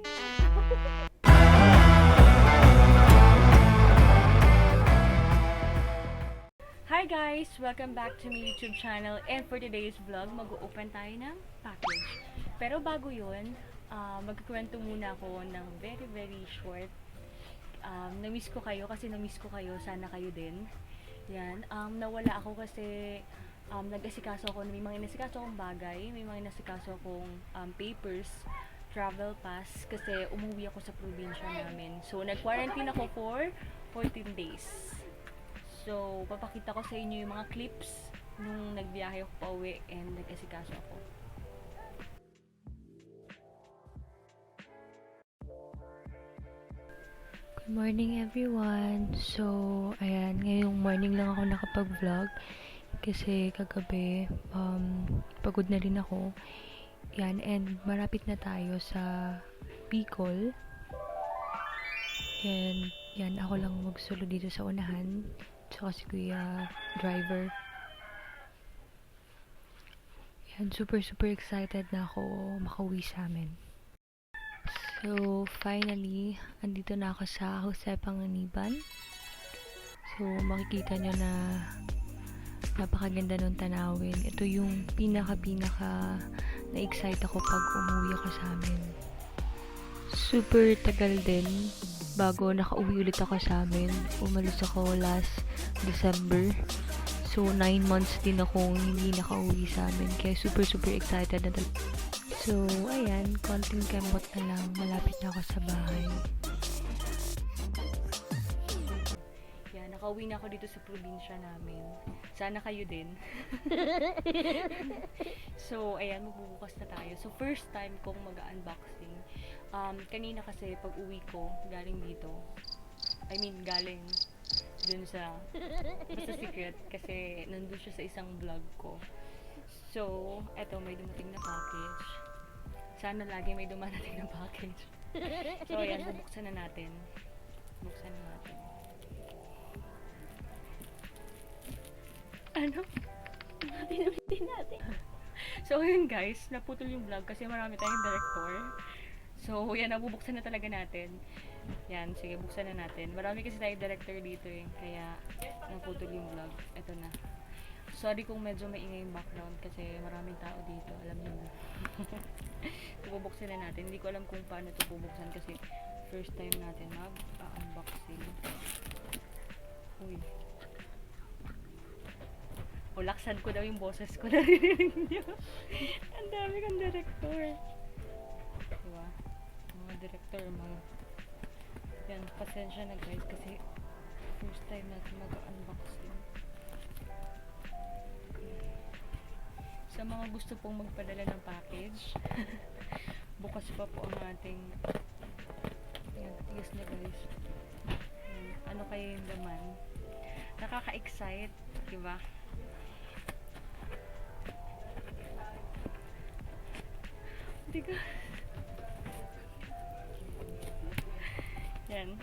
Hi guys! Welcome back to my YouTube channel, and for today's vlog, mag-open tayo ng package. Pero bago yun, magkukwento muna ako ng very short. Na-miss ko kayo kasi na-miss ko kayo, sana kayo din. Yan, nawala ako kasi nag-asikaso ako, may mga inasikaso akong bagay, may mga inasikaso akong papers, travel pass, kasi umuwi ako sa probinsya namin. So, nag-quarantine ako for 14 days. So, papakita ko sa inyo yung mga clips nung nagbiyahe ako pa uwi and nag-asikaso ako. Good morning everyone! So, ayan, ngayong morning lang ako nakapag-vlog kasi kagabi, pagod na rin ako. Yan, and marapit na tayo sa Bicol. And, yan, ako lang magsulo dito sa unahan. Tsaka si Kuya driver. Yan, super excited na ako makauwi sa amin. So, finally, andito na ako sa Jose Panganiban. So, makikita nyo na napakaganda ng tanawin. Ito yung pinaka na-excite ako pag umuwi ako sa amin. Super tagal din bago nakauwi ulit ako sa amin. Umalis ako last December. So, 9 months din akong hindi nakauwi sa amin. Kaya super excited na talaga. So, ayan, konting kembot na lang. Malapit na ako sa bahay. Yan, nakauwi na ako dito sa probinsya namin. Sana kayo din. So, ayan, magbubukas na tayo. So, first time kong mag-unboxing. Kanina kasi pag uwi ko, galing dito. Galing dun sa basta secret kasi nandun siya sa isang vlog ko. So, eto, may dumating na package. Sana lagi may dumarating na package. So, ayan, bubuksan na natin. Buksan na natin. Ano? Pinamitin natin. So, ayun guys, naputol yung vlog kasi marami tayong director. So, yan, nabubuksan na talaga natin. Yan, sige, buksan na natin. Marami kasi tayong director dito eh, kaya naputol yung vlog. Ito na. Sorry kung medyo maingay yung background kasi maraming tao dito, alam niyo na. Bubuksan na natin. Hindi ko alam kung paano ito bubuksan kasi first time natin mag-unboxing. Uy. O, laksan ko daw yung boses ko. Narinig niyo. Ang dami kang director. Diba? Mga director, mga... Yan, pasensya na guys kasi first time natin mag-unboxing. Sa mga gusto pong magpadala ng package, bukas pa po ang ating... Yan, tigas na guys. Yan, ano kaya yung laman? Nakaka-excite, diba? Diga. Yan.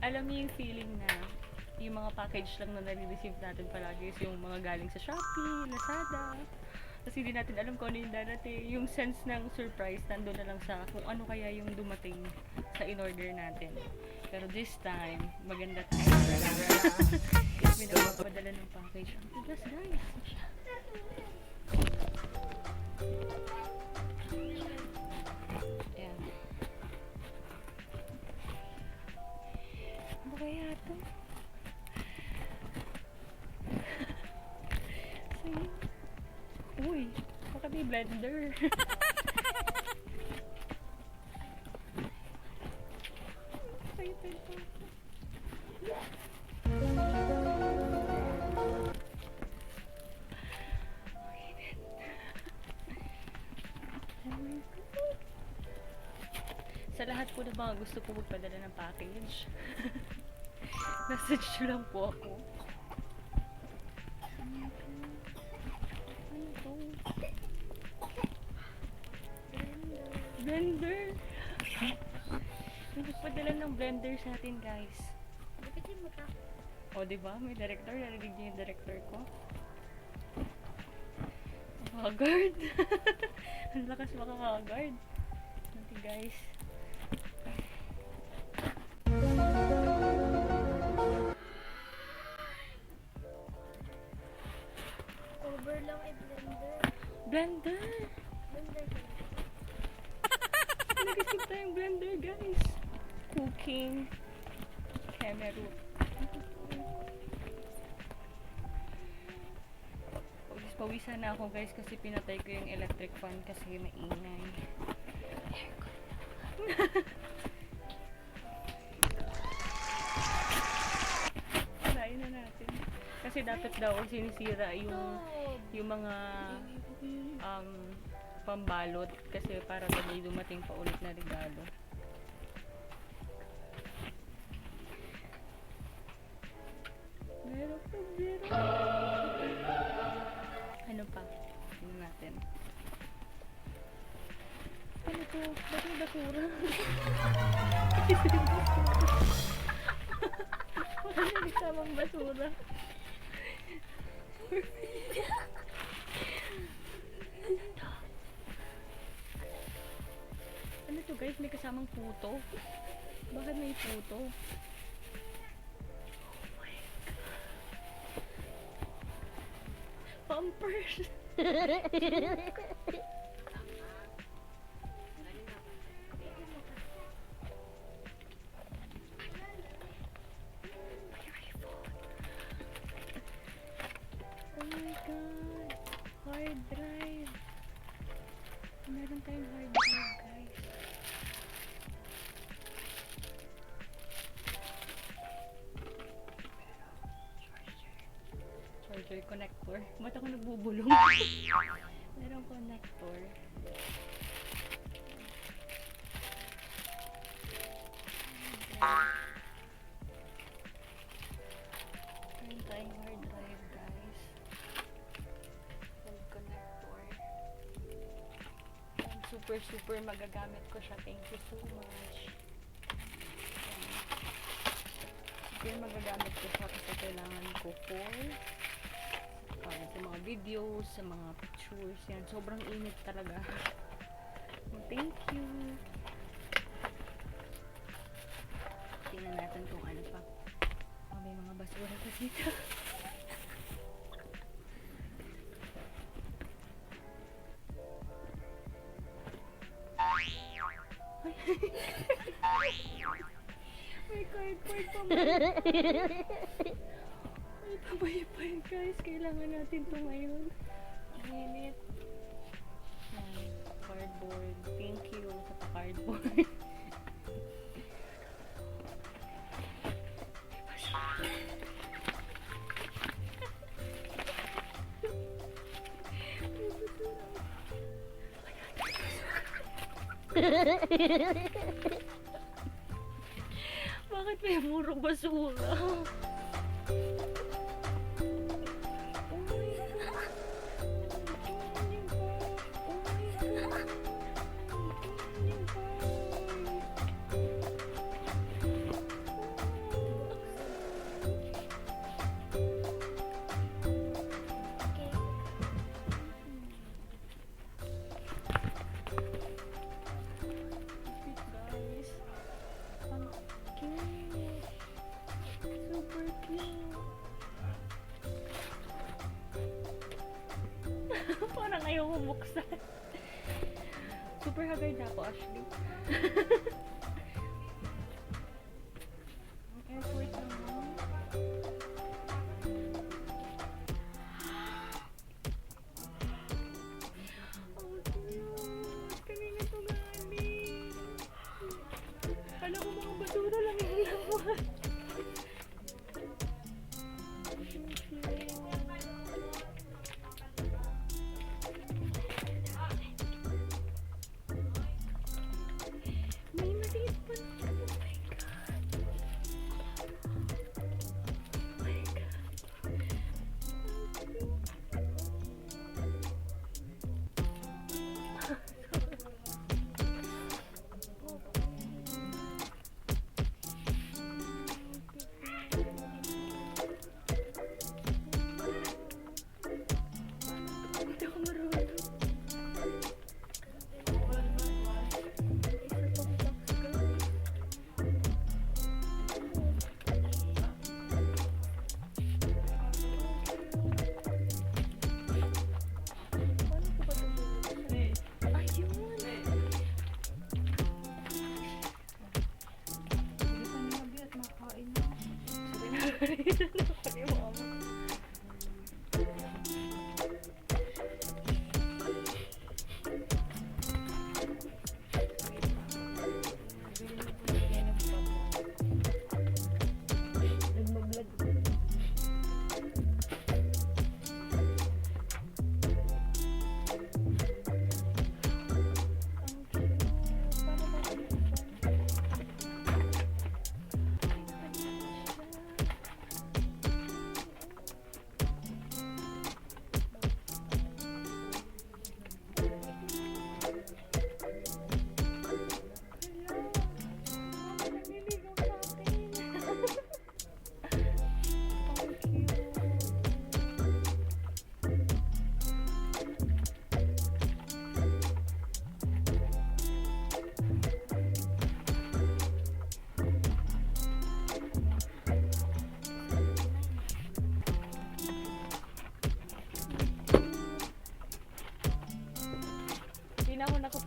Alam niyo yung feeling na yung mga package lang na nare-receive natin palagi is yung mga galing sa Shopee, Lazada. Kasi hindi natin alam kung ano yung darating. Yung sense ng surprise nandun na lang sa kung ano kaya yung dumating sa in-order natin. Pero this time, maganda tayo. May nagpapadala ng package. Ang tigas guys. Ayan. Ano kaya ito? Uy, baka may blender. Excited pa. Sa lahat po ng mga gusto po magpadala ng package, message nyo lang po ako. Ano to? Blender! May nagpadala ng blender sa atin guys. Bitin mo ka. O diba? May director. Narinig niyo yung director ko. Haggard. Ang lakas maka-haggard. Okay guys. Over lang i-blender. Blender! Blender. Nag-isip tayong blender guys. Cooking. Camera. Pawisan na ako guys kasi pinatay ko yung electric fan kasi maingay. Try na natin. Kasi dapat daw sinisira yung mga pambalot kasi para may dumating pa ulit na regalo. Meron pa, ano pa? Tingnan natin. Ano to? Ba't may basura? Wala na nagsamang basura. Ano to guys? May kasamang puto? Bakit may puto? Pampers! Oh my god! Hard drive! Meron tayong hard drive guys. Charger connector. Ba't ako nagbubulong? Merong connector. Meron tayong hard drive guys. And connector. And super magagamit ko siya. Thank you so much. Super magagamit ko siya kasi kailangan ko for sa mga videos, sa mga pictures, yan. Sobrang init talaga. Thank you. Tingnan natin kung ano pa. Oh, may mga basura pa dito. May cardboard pa man. May pabayapay guys. Kailangan natin ito ngayon. Init. Cardboard. Thank you sa pa-cardboard. Bakit may puro basura? Super cute. Parang ayaw bumuksan. Super haggard na ako, Ashley. Ang airport naman. Oh, cute. Kanina to galing. Alam mo, mga basura lang yung laman. May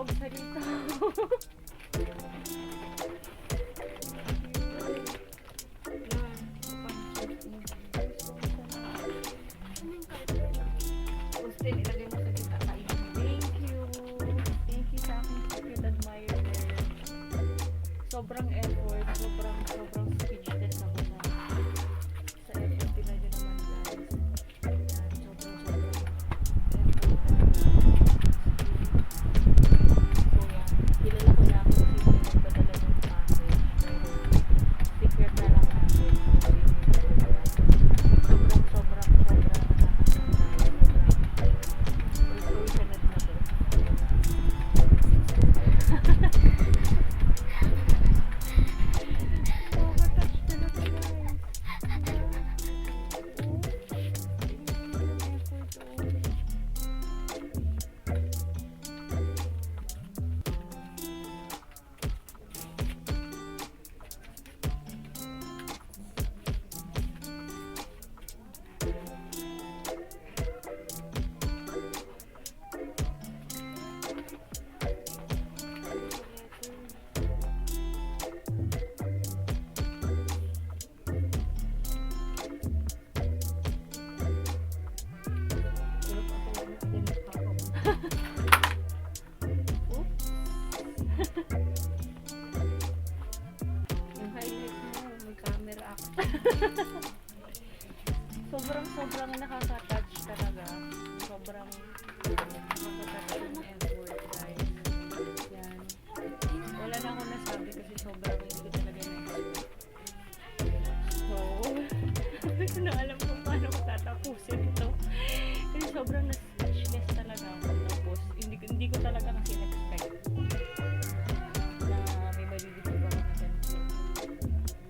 makapagsalita. Ano yung cardboard? Thank you. Thank you sa aking secret admirer. Sobrang effort, sobrang speechless ako sa effort nila nyo naman guys. Yan, sobrang effort talaga. So yan, kilala ko na kung sino yung nagpadala ng package. Pero secret na lang natin kung sino yung nagpadala. Sobrang nakakasama. Sobrang sunod na to. Nakaka-touch talaga guys. Tingnan mo yung effort yung highlight mo, may camera act. sobrang nakaka-touch talaga. Sobrang nakaka-touch yung effort guys. Yan. Wala na akong nasabi kasi sobrang hindi ko talaga na-expect. So, hindi ko na alam kung paano ko tatapusin ito. Kasi sobrang na-speechless talaga ako. Tapos, hindi ko talaga kasi na-expect na may marireceive ako na ganito.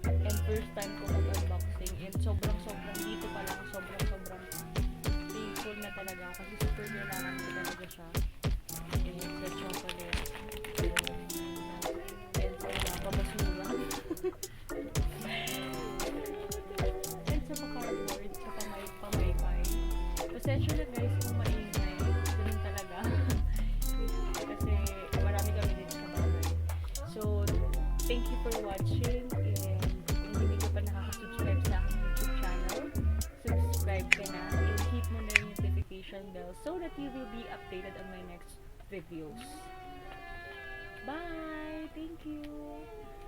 And first time ko mag-unboxing. And sobrang dito pa lang, sobrang thankful na talaga ako. Kasi super kailangan ko talaga siya. And sa chocolate. And sa pabasura. And sa pa-cardboard, sa pamaypay. Pasensya na guys kung maingay. Ganun talaga. Kasi marami kami dito sa bahay. So, thank you for watching. And kung hindi ka pa nakaka-subscribe sa aking YouTube channel, subscribe ka na and hit mo na yung notification bell so that you will be updated on my next videos. Bye! Thank you!